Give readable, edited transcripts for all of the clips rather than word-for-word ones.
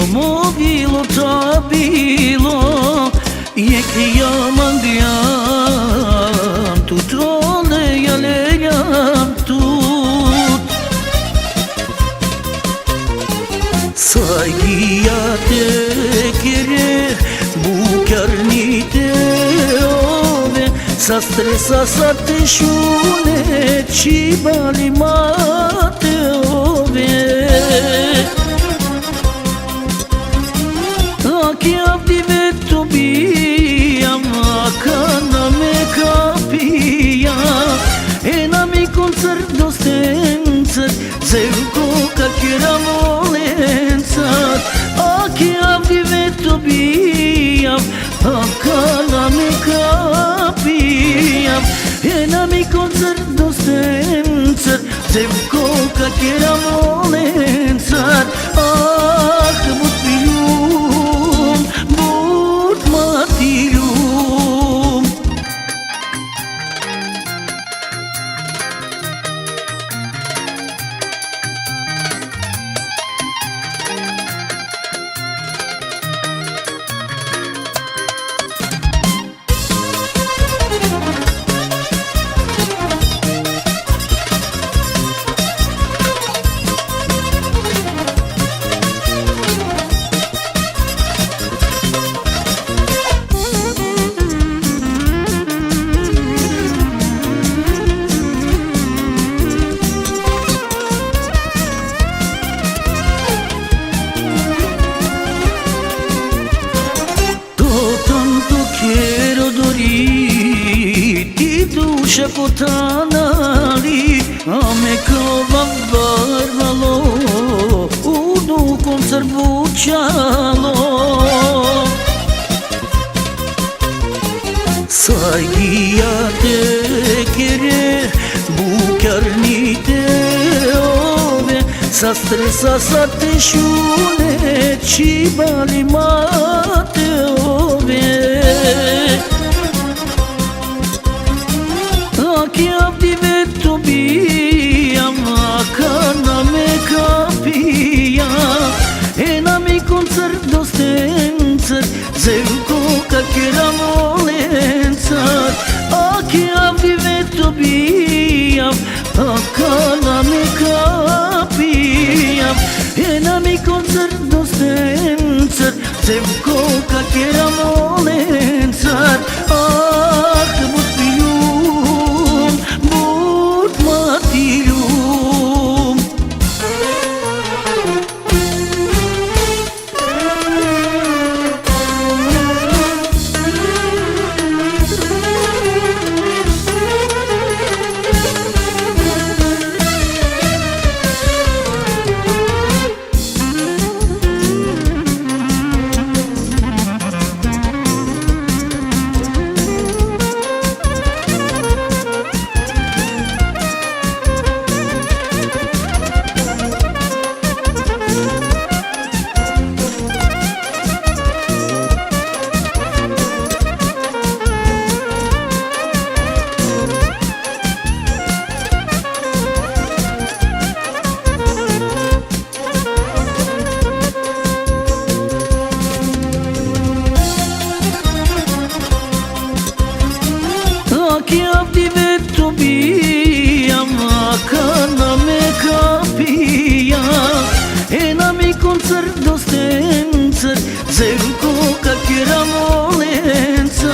mogilo to bilo, je che io mandiam tutto le alegam tut. Sai guiate kere bu karnite ove, sa stresa sa te shune ci bali mate ove. Che avdivetto via, ma canna me capia, e na mi concerto stenza, zevko kakira molenza. Che avdivetto via, ma canna me capia, e na mi concerto stenza, zevko kakira molenza. But pilum, but matilum. Duša potanali, a me krova varvalo, u dukom crvučalo. Sai guiate kere bukarnite ove, sa stresa sa te šune ci bali mate ove. Che avdivetto via, ma canna me capia, e na mi concerto stenza, zevko kakira molenza. Che avdivetto via, ma canna me capia, e na mi concerto stenza, zevko kakira molenza. But pilum, but matilum. Che avdivetto via, ma canna me capia, e na mi concerto stenza, zevko kakira molenza.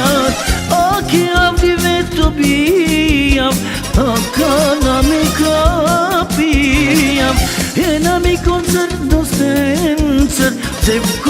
Che avdivetto via, ma canna me capia, e na mi concerto stenza, zevko